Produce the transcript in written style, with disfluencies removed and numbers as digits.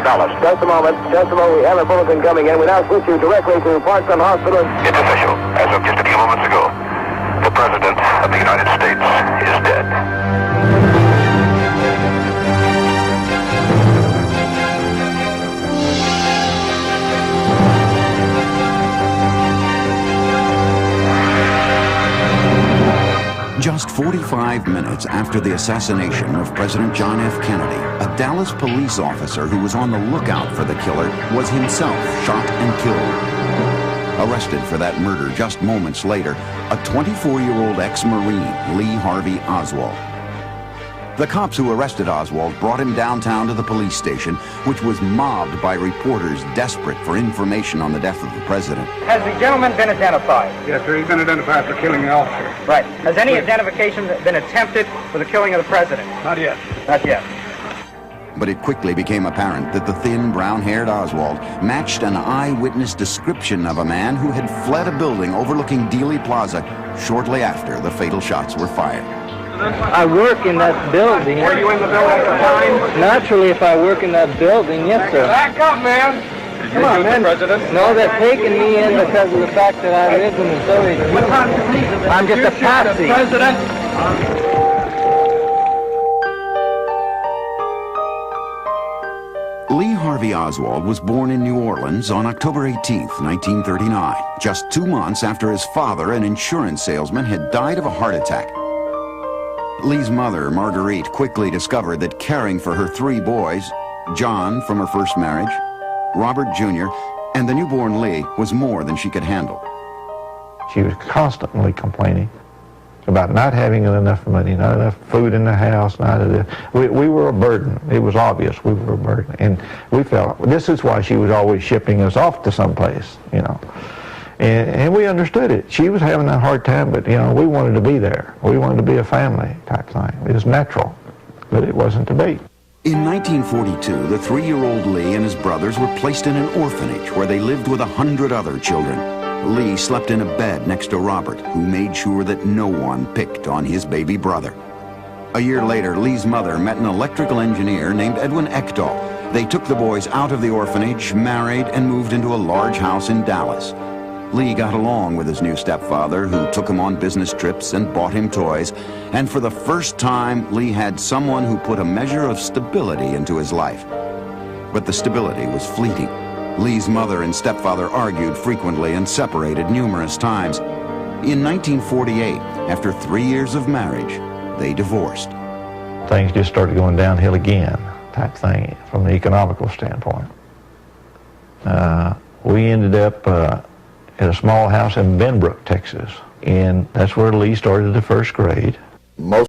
Dallas. Just a moment. We have a bulletin coming in. We now switch you directly to Parkland Hospital. It's official. As of just a few moments ago, the President of the United States is dead. Just 45 minutes after the assassination of President John F. Kennedy, a Dallas police officer who was on the lookout for the killer was himself shot and killed. Arrested for that murder just moments later, a 24-year-old ex-Marine, Lee Harvey Oswald. The cops who arrested Oswald brought him downtown to the police station, which was mobbed by reporters desperate for information on the death of the president. Has the gentleman been identified? Yes, sir. He's been identified for killing the officer. Right. Has any identification been attempted for the killing of the president? Not yet. Not yet. But it quickly became apparent that the thin, brown-haired Oswald matched an eyewitness description of a man who had fled a building overlooking Dealey Plaza shortly after the fatal shots were fired. I work in that building. Were you in the building at the time? Naturally, if I work in that building, yes, sir. Back up, man! Come on, man. No, they're taking me in because of the fact that I live in Missouri. I'm just a patsy. President! Lee Harvey Oswald was born in New Orleans on October 18, 1939, just 2 months after his father, an insurance salesman, had died of a heart attack. Lee's mother, Marguerite, quickly discovered that caring for her 3 boys, John from her first marriage, Robert Jr., and the newborn Lee, was more than she could handle. She was constantly complaining about not having enough money, not enough food in the house, we were a burden. It was obvious we were a burden. And we felt, this is why she was always shipping us off to someplace, you know. And we understood it. She was having a hard time, but, you know, we wanted to be there. We wanted to be a family type thing. It was natural, but it wasn't to be. In 1942, the 3-year-old Lee and his brothers were placed in an orphanage where they lived with 100 other children. Lee slept in a bed next to Robert, who made sure that no one picked on his baby brother. A year later, Lee's mother met an electrical engineer named Edwin Ekdahl. They took the boys out of the orphanage, married, and moved into a large house in Dallas. Lee got along with his new stepfather, who took him on business trips and bought him toys. And for the first time, Lee had someone who put a measure of stability into his life. But the stability was fleeting. Lee's mother and stepfather argued frequently and separated numerous times. In 1948, after 3 years of marriage, they divorced. Things just started going downhill again, type thing, from the economical standpoint. We ended up at a small house in Benbrook, Texas, and that's where Lee started the first grade. Most